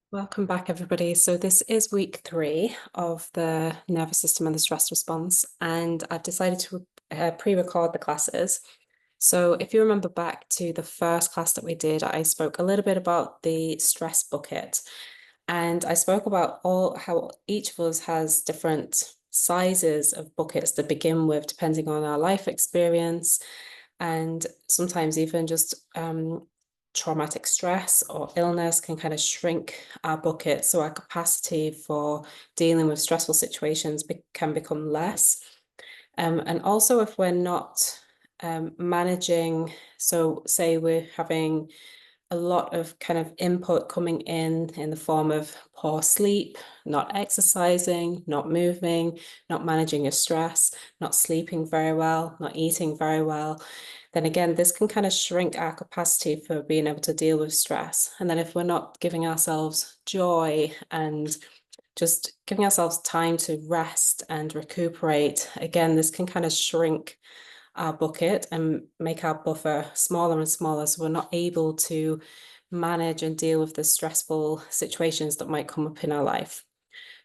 Welcome back, everybody. So this is week 3 of the nervous system and the stress response, and I've decided to pre-record the classes. So if you remember back to the first class that we did, I spoke a little bit about the stress bucket, and I spoke about how each of us has different sizes of buckets to begin with, depending on our life experience, and sometimes even just traumatic stress or illness can kind of shrink our bucket, so our capacity for dealing with stressful situations can become less. And also, if we're not managing, so say we're having a lot of kind of input coming in the form of poor sleep, not exercising, not moving, not managing your stress, not sleeping very well, not eating very well, then again, this can kind of shrink our capacity for being able to deal with stress. And then if we're not giving ourselves joy and just giving ourselves time to rest and recuperate, again, this can kind of shrink our bucket and make our buffer smaller and smaller, so we're not able to manage and deal with the stressful situations that might come up in our life.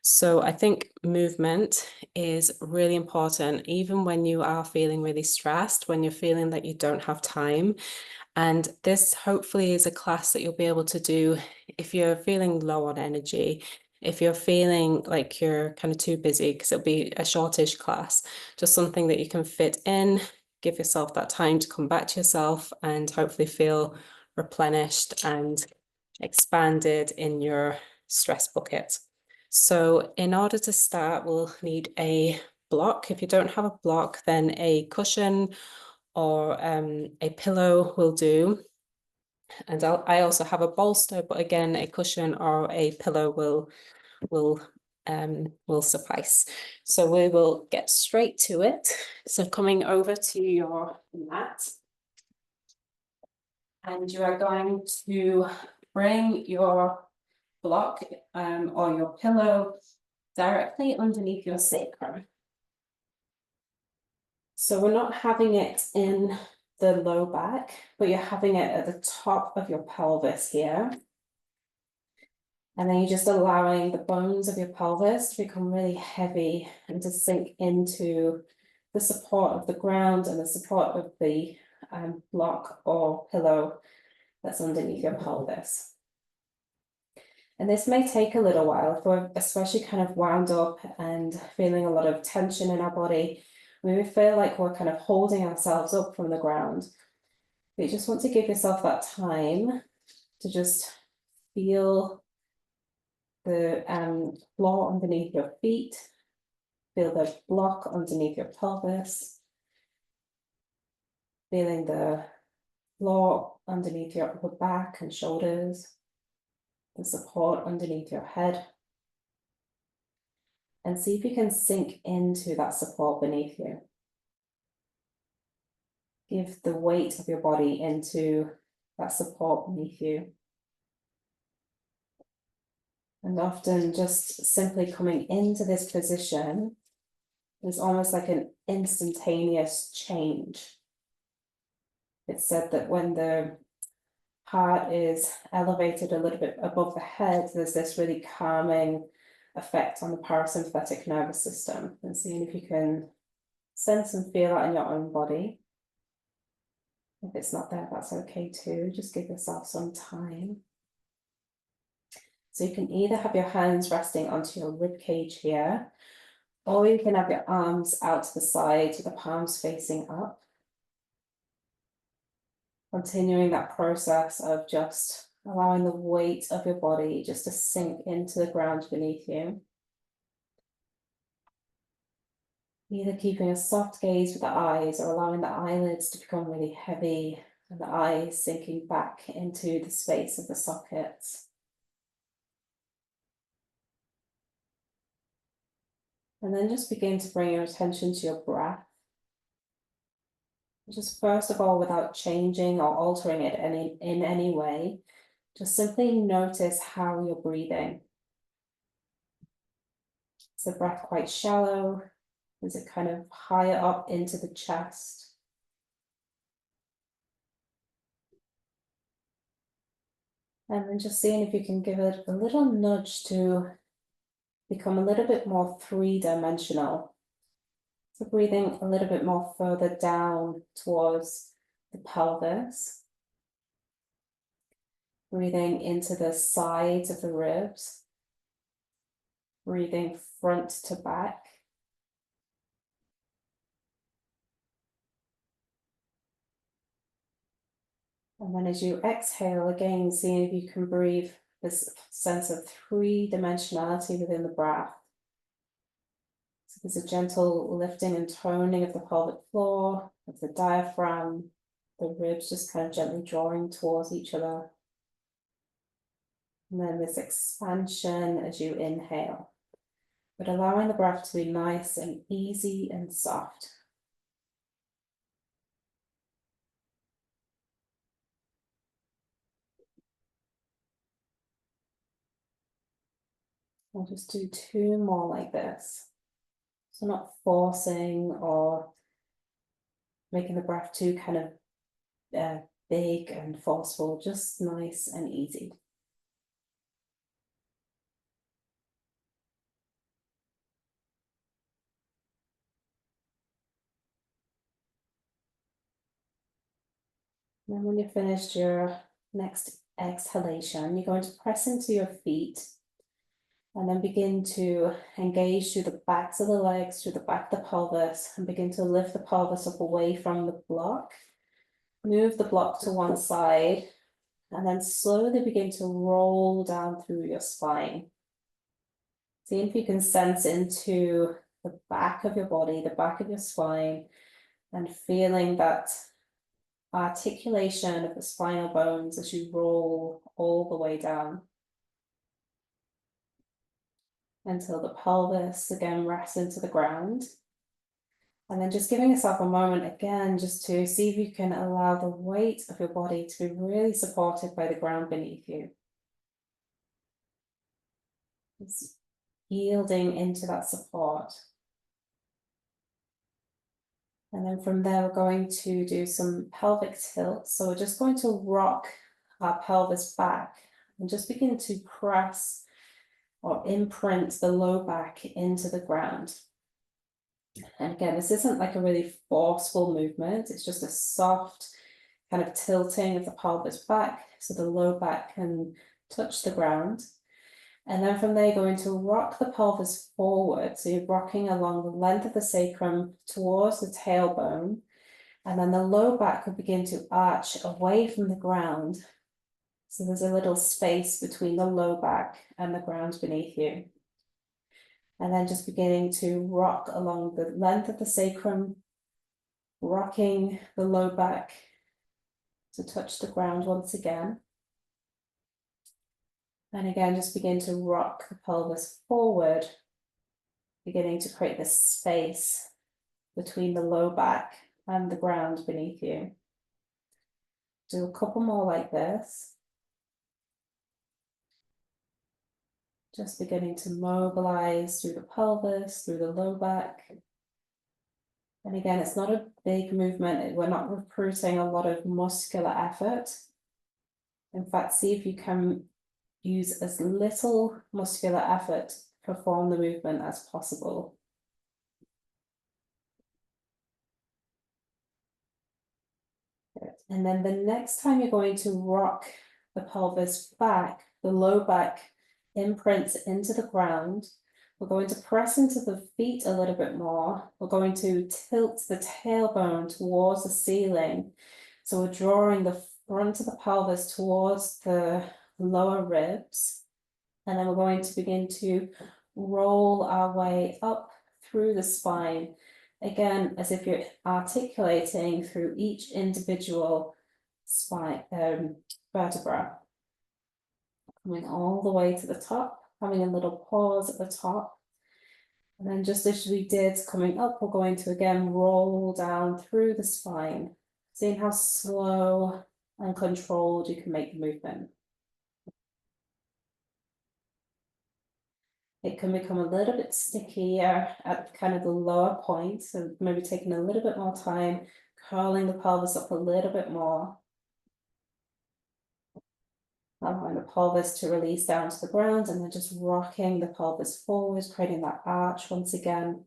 So I think movement is really important, even when you are feeling really stressed, when you're feeling that you don't have time. And this hopefully is a class that you'll be able to do if you're feeling low on energy, if you're feeling like you're kind of too busy, because it'll be a shortish class, just something that you can fit in, give yourself that time to come back to yourself and hopefully feel replenished and expanded in your stress bucket. So in order to start, we'll need a block. If you don't have a block, then a cushion or a pillow will do. And I also have a bolster, but again, a cushion or a pillow will suffice. So we will get straight to it. So coming over to your mat, and you are going to bring your block or your pillow directly underneath your sacrum. So we're not having it in the low back, but you're having it at the top of your pelvis here. And then you're just allowing the bones of your pelvis to become really heavy and to sink into the support of the ground and the support of the block or pillow that's underneath your pelvis. And this may take a little while if we're especially kind of wound up and feeling a lot of tension in our body. We may feel like we're kind of holding ourselves up from the ground. But you just want to give yourself that time to just feel the floor underneath your feet, feel the block underneath your pelvis, feeling the floor underneath your upper back and shoulders, the support underneath your head. And see if you can sink into that support beneath you. Give the weight of your body into that support beneath you. And often just simply coming into this position is almost like an instantaneous change. It's said that when the heart is elevated a little bit above the head, there's this really calming effect on the parasympathetic nervous system. And seeing if you can sense and feel that in your own body. If it's not there, that's okay too. Just give yourself some time. So you can either have your hands resting onto your rib cage here, or you can have your arms out to the side, the palms facing up. Continuing that process of just allowing the weight of your body just to sink into the ground beneath you. Either keeping a soft gaze with the eyes or allowing the eyelids to become really heavy and the eyes sinking back into the space of the sockets. And then just begin to bring your attention to your breath. Just first of all, without changing or altering it in any way, just simply notice how you're breathing. Is the breath quite shallow? Is it kind of higher up into the chest? And then just seeing if you can give it a little nudge to become a little bit more three-dimensional. So breathing a little bit more further down towards the pelvis. Breathing into the sides of the ribs. Breathing front to back. And then as you exhale, again, seeing if you can breathe this sense of three-dimensionality within the breath. So there's a gentle lifting and toning of the pelvic floor, of the diaphragm, the ribs just kind of gently drawing towards each other. And then this expansion as you inhale, but allowing the breath to be nice and easy and soft. I'll just do two more like this. So not forcing or making the breath too kind of big and forceful, just nice and easy. And then when you've finished your next exhalation, you're going to press into your feet and then begin to engage through the backs of the legs, through the back of the pelvis, and begin to lift the pelvis up away from the block. Move the block to one side, and then slowly begin to roll down through your spine. See if you can sense into the back of your body, the back of your spine, and feeling that articulation of the spinal bones as you roll all the way down until the pelvis again rests into the ground. And then just giving yourself a moment again, just to see if you can allow the weight of your body to be really supported by the ground beneath you. It's yielding into that support. And then from there, we're going to do some pelvic tilts. So we're just going to rock our pelvis back and just begin to press or imprint the low back into the ground. And again, this isn't like a really forceful movement. It's just a soft kind of tilting of the pelvis back so the low back can touch the ground. And then from there, you're going to rock the pelvis forward. So you're rocking along the length of the sacrum towards the tailbone. And then the low back will begin to arch away from the ground. So there's a little space between the low back and the ground beneath you. And then just beginning to rock along the length of the sacrum, rocking the low back to touch the ground once again. And again, just begin to rock the pelvis forward, beginning to create this space between the low back and the ground beneath you. Do a couple more like this. Just beginning to mobilize through the pelvis, through the low back. And again, it's not a big movement. We're not recruiting a lot of muscular effort. In fact, see if you can use as little muscular effort to perform the movement as possible. And then the next time you're going to rock the pelvis back, the low back imprints into the ground. We're going to press into the feet a little bit more. We're going to tilt the tailbone towards the ceiling. So we're drawing the front of the pelvis towards the lower ribs. And then we're going to begin to roll our way up through the spine. Again, as if you're articulating through each individual spine vertebra. Coming all the way to the top, having a little pause at the top. And then just as we did coming up, we're going to again roll down through the spine, seeing how slow and controlled you can make the movement. It can become a little bit stickier at kind of the lower point, so maybe taking a little bit more time, curling the pelvis up a little bit more. allowing the pelvis to release down to the ground, and then just rocking the pelvis forward, creating that arch once again.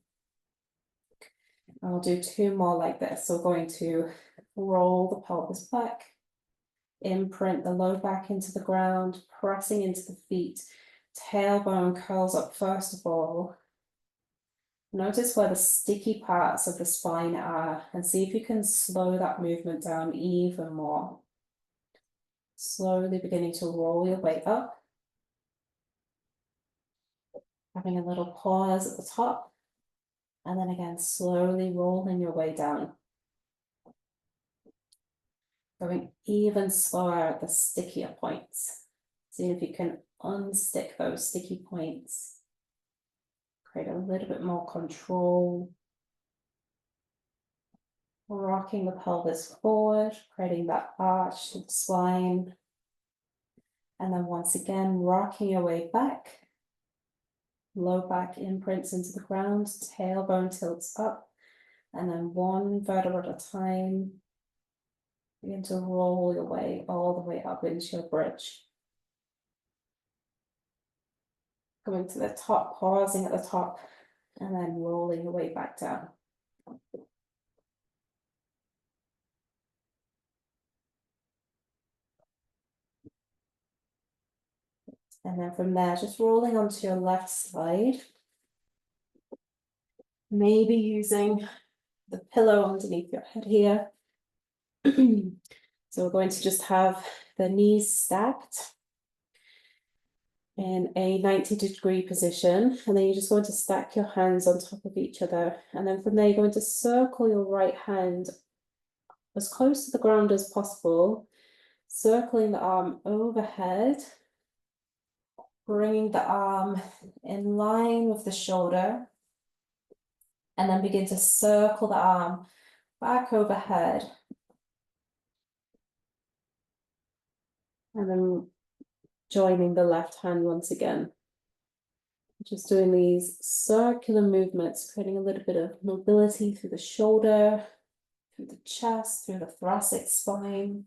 And we'll do two more like this. So we're going to roll the pelvis back, imprint the low back into the ground, pressing into the feet. Tailbone curls up first of all. Notice where the sticky parts of the spine are and see if you can slow that movement down even more. Slowly beginning to roll your way up. Having a little pause at the top. And then again, slowly rolling your way down. Going even slower at the stickier points. See if you can unstick those sticky points. Create a little bit more control. Rocking the pelvis forward, creating that arch to the spine. And then once again, rocking your way back. Low back imprints into the ground, tailbone tilts up. And then one vertebra at a time. Begin to roll your way all the way up into your bridge. Coming to the top, pausing at the top, and then rolling your way back down. And then from there, just rolling onto your left side. Maybe using the pillow underneath your head here. So we're going to just have the knees stacked in a 90-degree position, and then you're just going to stack your hands on top of each other, and then from there you're going to circle your right hand as close to the ground as possible, circling the arm overhead, bringing the arm in line with the shoulder, and then begin to circle the arm back overhead, and then joining the left hand once again. Just doing these circular movements, creating a little bit of mobility through the shoulder, through the chest, through the thoracic spine.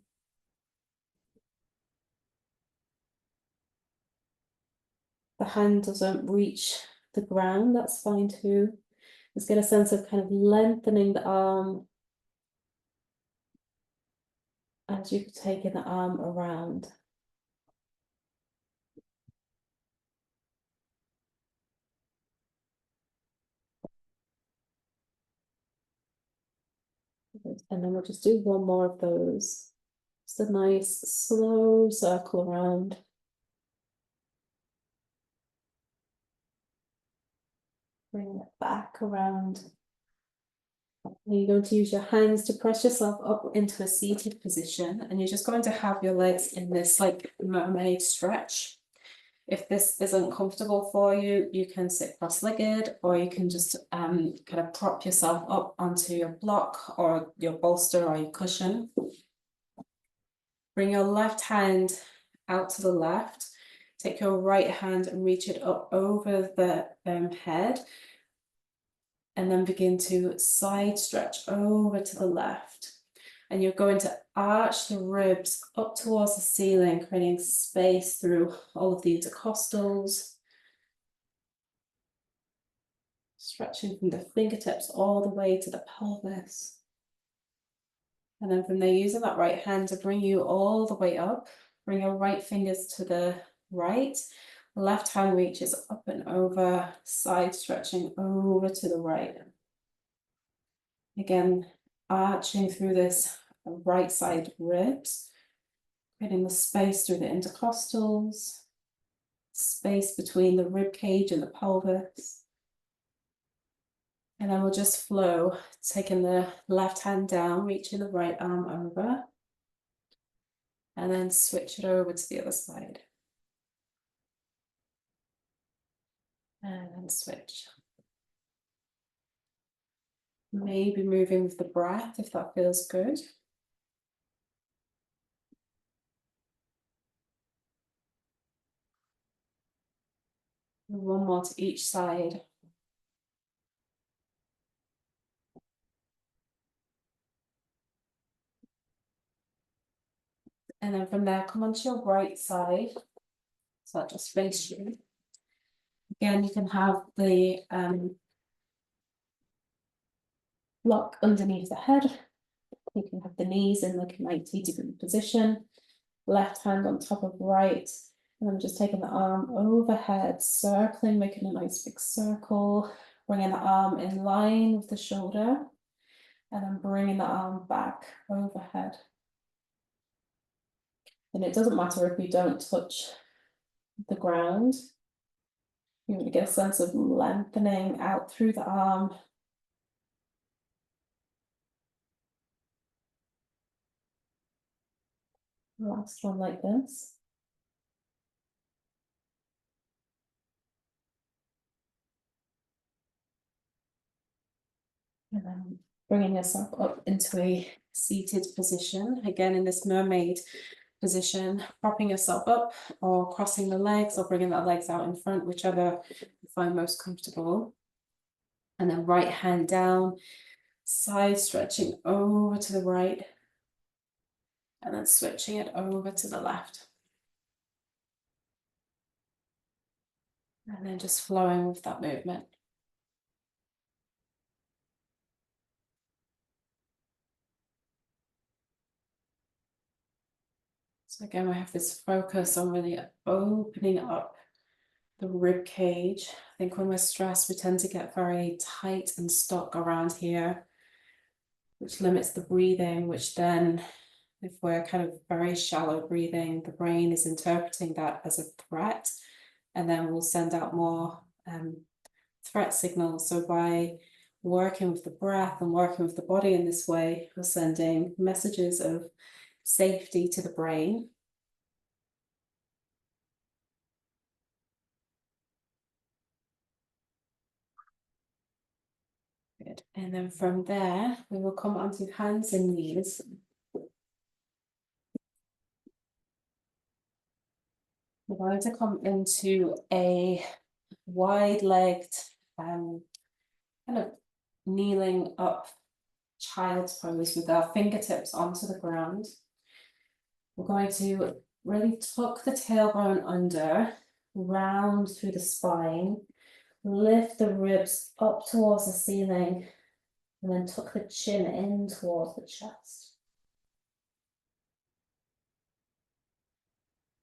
The hand doesn't reach the ground, that's fine too. Just get a sense of kind of lengthening the arm as you're taking the arm around. And then we'll just do one more of those. Just a nice slow circle around. Bring it back around. And you're going to use your hands to press yourself up into a seated position, and you're just going to have your legs in this like mermaid stretch. If this isn't comfortable for you, you can sit cross-legged, or you can just kind of prop yourself up onto your block or your bolster or your cushion. Bring your left hand out to the left. Take your right hand and reach it up over the head. And then begin to side stretch over to the left. And you're going to arch the ribs up towards the ceiling, creating space through all of the intercostals. Stretching from the fingertips all the way to the pelvis. And then from there, using that right hand to bring you all the way up. Bring your right fingers to the right. Left hand reaches up and over, side stretching over to the right. Again, arching through this right side ribs, creating the space through the intercostals, space between the rib cage and the pelvis. And then we'll just flow, taking the left hand down, reaching the right arm over, and then switch it over to the other side. And then switch. Maybe moving with the breath if that feels good. And one more to each side. And then from there, come onto your right side. So that just face you. Again, you can have the block underneath the head. You can have the knees in like a 90-degree position. Left hand on top of right. And I'm just taking the arm overhead, circling, making a nice big circle, bringing the arm in line with the shoulder, and then bringing the arm back overhead. And it doesn't matter if you don't touch the ground. You want to get a sense of lengthening out through the arm. Last one like this. And then bringing yourself up into a seated position. Again, in this mermaid position, propping yourself up or crossing the legs or bringing the legs out in front, whichever you find most comfortable. And then right hand down, side stretching over to the right, and then switching it over to the left. And then just flowing with that movement. So again, we have this focus on really opening up the rib cage. I think when we're stressed, we tend to get very tight and stuck around here, which limits the breathing, which then, if we're kind of very shallow breathing, the brain is interpreting that as a threat, and then we'll send out more threat signals. So by working with the breath and working with the body in this way, we're sending messages of safety to the brain. Good. And then from there, we will come onto hands and knees. We're going to come into a wide-legged, kind of kneeling up child's pose with our fingertips onto the ground. We're going to really tuck the tailbone under, round through the spine, lift the ribs up towards the ceiling, and then tuck the chin in towards the chest.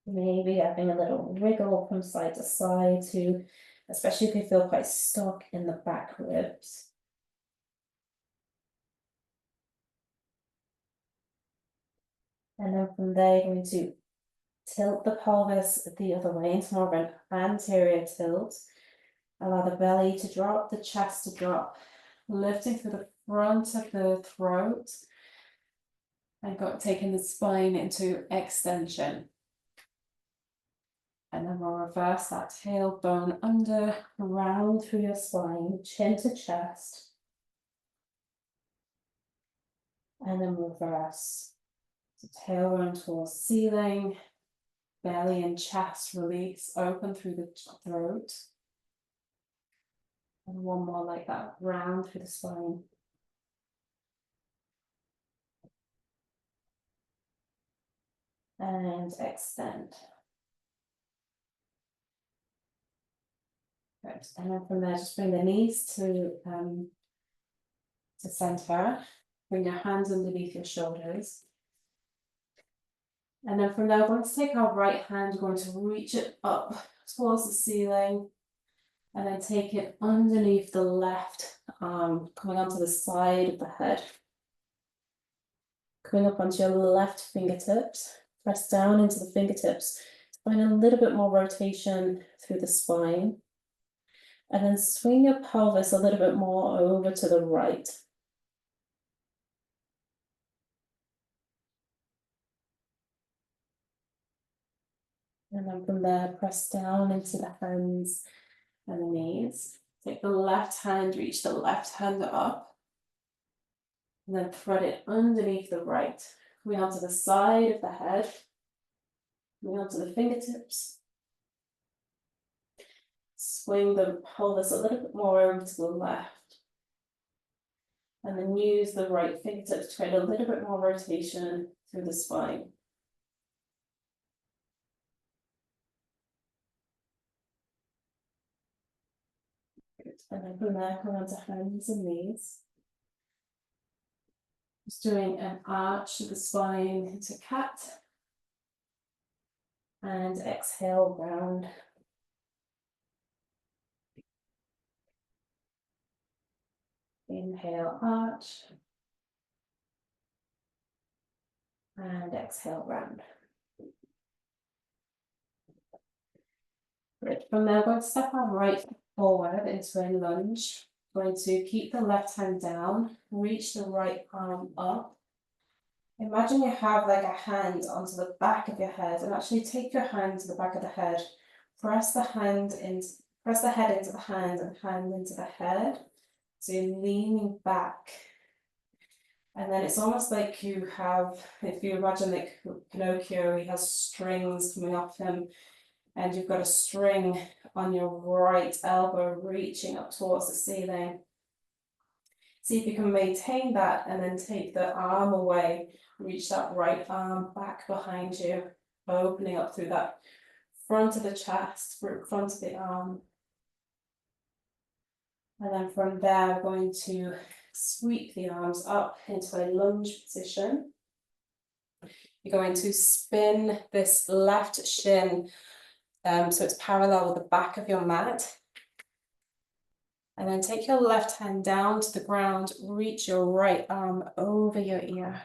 Maybe having a little wriggle from side to side to, especially if you feel quite stuck in the back ribs. And then from there, you're going to tilt the pelvis the other way into more of an anterior tilt. Allow the belly to drop, the chest to drop, lifting through the front of the throat and taking the spine into extension. And then we'll reverse that tailbone under, round through your spine, chin to chest. And then reverse. So tailbone towards ceiling, belly and chest release, open through the throat. And one more like that, round through the spine. And extend. Good. And then from there, just bring the knees to center. Bring your hands underneath your shoulders. And then from there, we're going to take our right hand, we're going to reach it up towards the ceiling. And then take it underneath the left arm, coming onto the side of the head. Coming up onto your left fingertips. Press down into the fingertips. Find a little bit more rotation through the spine. And then swing your pelvis a little bit more over to the right. And then from there, press down into the hands and the knees. Take the left hand, reach the left hand up. And then thread it underneath the right. Coming onto the side of the head. Coming onto the fingertips. Swing the pelvis a little bit more over to the left. And then use the right fingertips to create a little bit more rotation through the spine. Good. And then from there, come onto hands and knees. Just doing an arch of the spine into cat. And exhale, round. Inhale, arch. And exhale, round. Good. From there, we're going to step our right foot forward into a lunge. Going to keep the left hand down, reach the right arm up. Imagine you have like a hand onto the back of your head, and actually take your hand to the back of the head. Press the head into the hand and hand into the head. So you're leaning back. And then it's almost like you have, if you imagine like Pinocchio, he has strings coming off him, and you've got a string on your right elbow reaching up towards the ceiling. See if you can maintain that and then take the arm away, reach that right arm back behind you, opening up through that front of the chest, front of the arm. And then from there, we're going to sweep the arms up into a lunge position. You're going to spin this left shin so it's parallel with the back of your mat. And then take your left hand down to the ground, reach your right arm over your ear.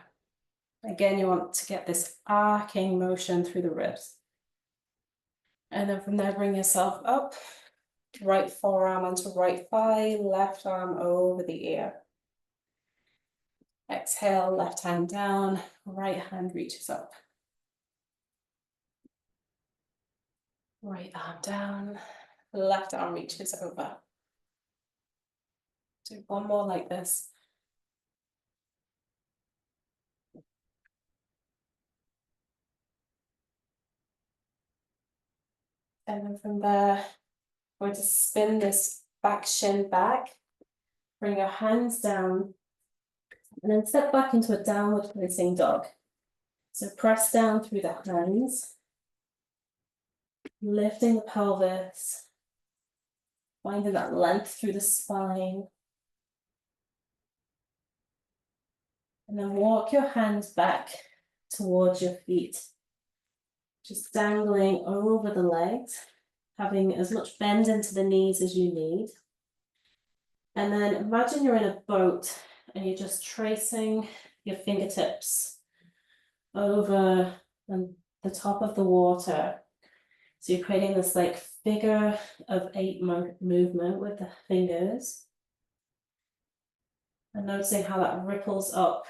Again, you want to get this arcing motion through the ribs. And then from there, bring yourself up, right forearm onto right thigh, left arm over the ear. Exhale, left hand down, right hand reaches up. Right arm down, left arm reaches over. Do one more like this. And then from there, we're going to spin this back shin back, bring your hands down, and then step back into a downward facing dog. So press down through the hands, lifting the pelvis, finding that length through the spine. And then walk your hands back towards your feet, just dangling over the legs, having as much bend into the knees as you need. And then imagine you're in a boat and you're just tracing your fingertips over the top of the water. So you're creating this like figure of 8 movement with the fingers. And noticing how that ripples up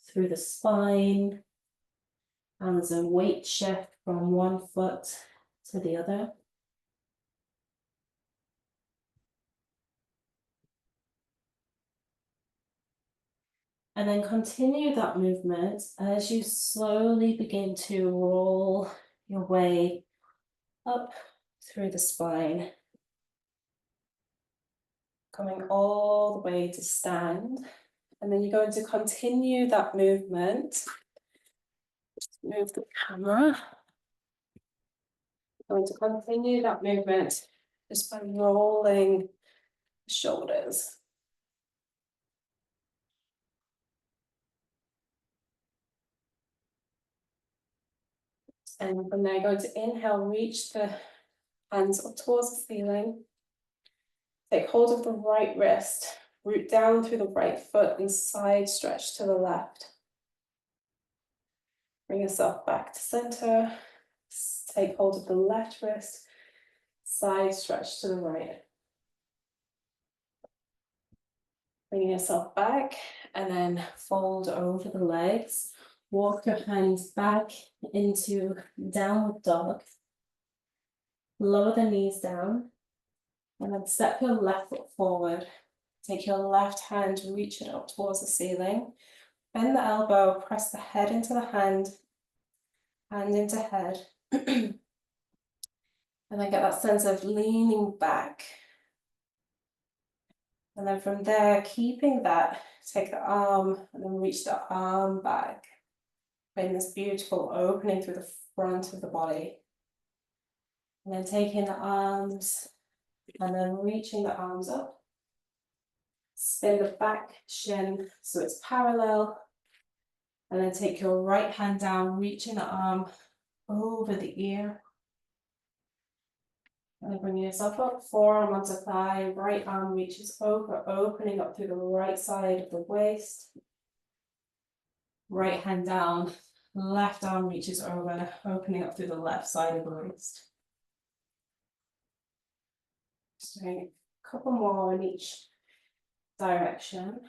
through the spine. And there's a weight shift from one foot to the other. And then continue that movement as you slowly begin to roll your way up through the spine, coming all the way to stand. And then you're going to continue that movement. Move the camera. Going to continue that movement just by rolling the shoulders. And from there, going to inhale, reach the hands up towards the ceiling. Take hold of the right wrist, root down through the right foot and side stretch to the left. Bring yourself back to center. Take hold of the left wrist, side stretch to the right. Bring yourself back and then fold over the legs. Walk your hands back into downward dog. Lower the knees down. And then step your left foot forward. Take your left hand, reach it up towards the ceiling. Bend the elbow, press the head into the hand into head. And then get that sense of leaning back. And then from there, keeping that, take the arm and then reach the arm back. Creating this beautiful opening through the front of the body. And then taking the arms And then reaching the arms up. Spin the back shin so it's parallel. And then take your right hand down, reaching the arm over the ear. And then bring yourself up, forearm onto thigh, right arm reaches over, opening up through the right side of the waist. Right hand down, left arm reaches over, opening up through the left side of the waist. Just doing a couple more in each direction.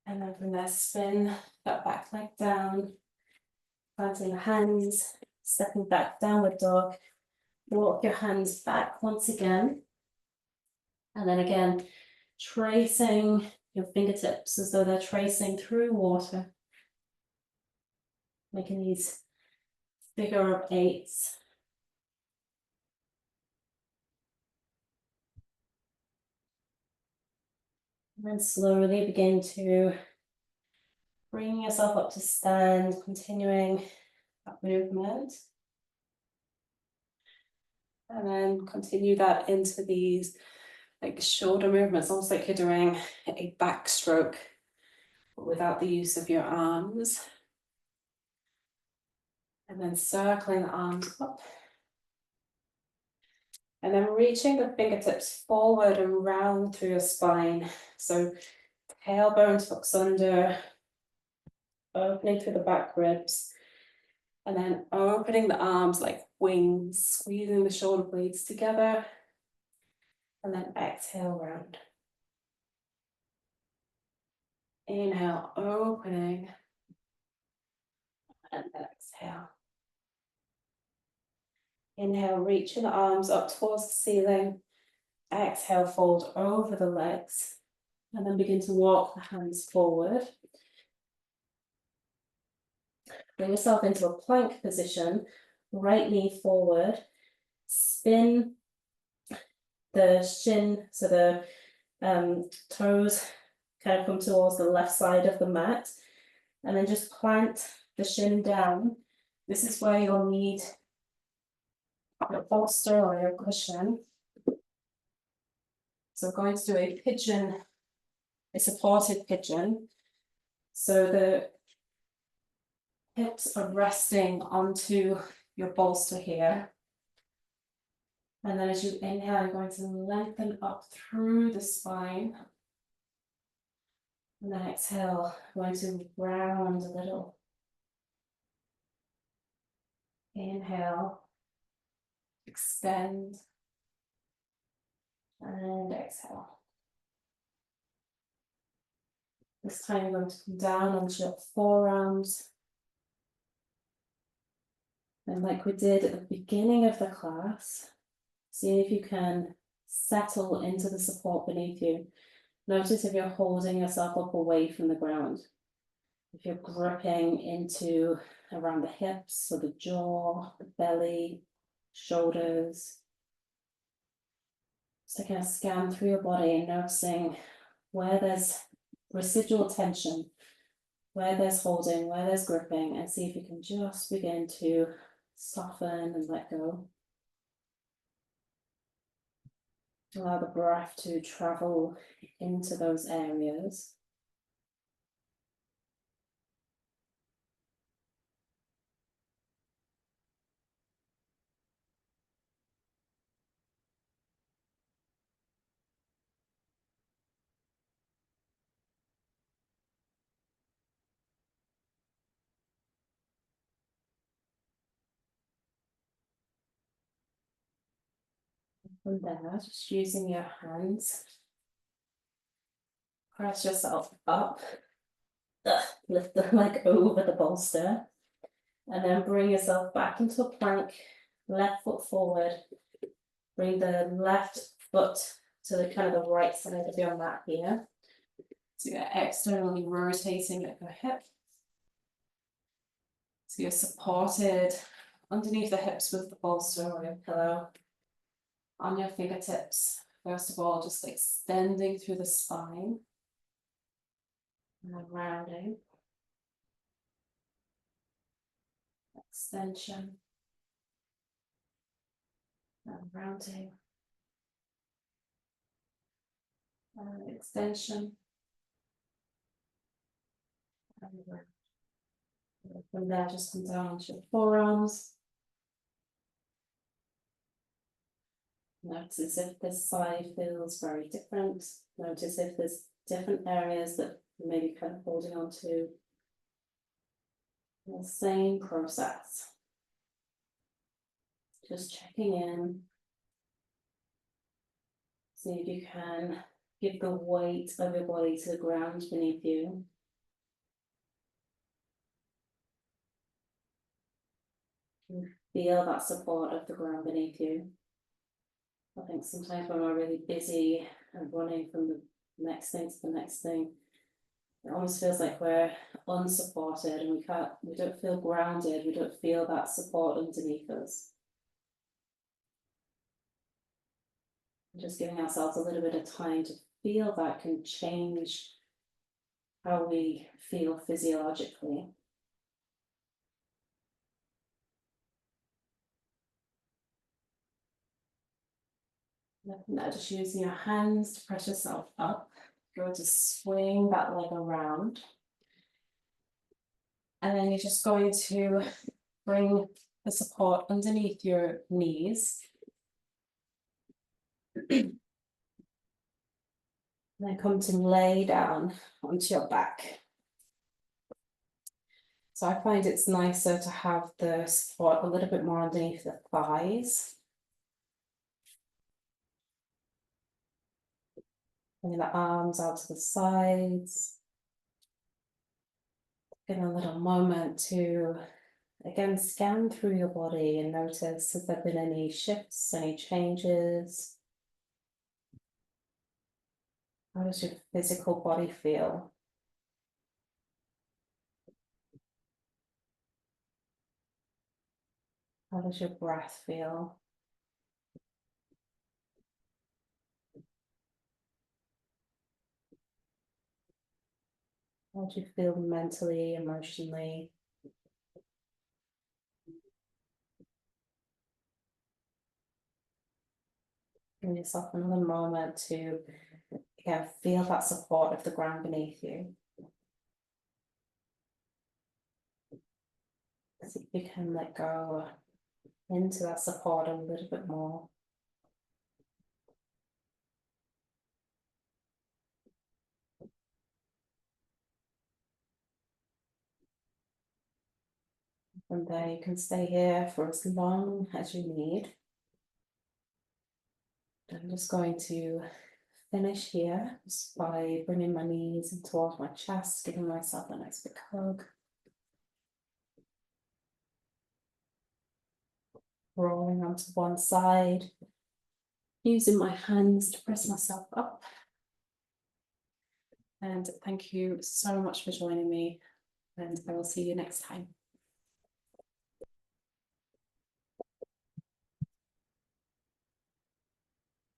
And then from there, spin that back leg down, planting the hands, stepping back, downward dog. Walk your hands back once again. And then again, tracing your fingertips as though they're tracing through water. Making these figure of eights. And then slowly begin to bring yourself up to stand, continuing that movement. And then continue that into these like shoulder movements, almost like you're doing a backstroke without the use of your arms. And then circling the arms up. And then reaching the fingertips forward and round through your spine. So tailbone tucks under, opening through the back ribs. And then opening the arms like wings, squeezing the shoulder blades together. And then exhale round. Inhale, opening. And then exhale. Inhale, reaching the arms up towards the ceiling. Exhale, fold over the legs. And then begin to walk the hands forward. Bring yourself into a plank position. Right knee forward. Spin the shin, so the toes kind of come towards the left side of the mat. And then just plant the shin down. This is where you'll need your bolster or your cushion. So we're going to do a pigeon, a supported pigeon. So the hips are resting onto your bolster here. And then as you inhale, you're going to lengthen up through the spine. And then exhale, going to round a little. Inhale, extend, and exhale. This time you're going to come down onto your forearms. And like we did at the beginning of the class, see if you can settle into the support beneath you. Notice if you're holding yourself up away from the ground. If you're gripping into around the hips or the jaw, the belly, shoulders. So kind of scan through your body and noticing where there's residual tension, where there's holding, where there's gripping, and see if you can just begin to soften and let go. Allow the breath to travel into those areas. From there, just using your hands, press yourself up, lift the leg over the bolster, and then bring yourself back into a plank, left foot forward, bring the left foot to the kind of the right side of your mat here. So you're externally rotating at your hip. So you're supported underneath the hips with the bolster or your pillow. On your fingertips, first of all, just extending through the spine. And then rounding. Extension. And rounding. And extension. And round. From there, just come down onto your forearms. Notice if this side feels very different. Notice if there's different areas that you may be kind of holding on to. The same process. Just checking in. See if you can give the weight of your body to the ground beneath you. You feel that support of the ground beneath you. I think sometimes when we're really busy and running from the next thing to the next thing, it almost feels like we're unsupported and we don't feel grounded, we don't feel that support underneath us. Just giving ourselves a little bit of time to feel that can change how we feel physiologically. Now just using your hands to press yourself up. Go to swing that leg around. And then you're just going to bring the support underneath your knees. And then come to lay down onto your back. So I find it's nicer to have the support a little bit more underneath the thighs. Bring the arms out to the sides. Give a little moment to, again, scan through your body and notice if there have been any shifts, any changes. How does your physical body feel? How does your breath feel? How do you feel mentally, emotionally? Give yourself another moment to, again, feel that support of the ground beneath you. See if you can let go into that support a little bit more. From there, you can stay here for as long as you need. I'm just going to finish here just by bringing my knees in towards my chest, giving myself a nice big hug. Rolling onto one side, using my hands to press myself up. And thank you so much for joining me, and I will see you next time.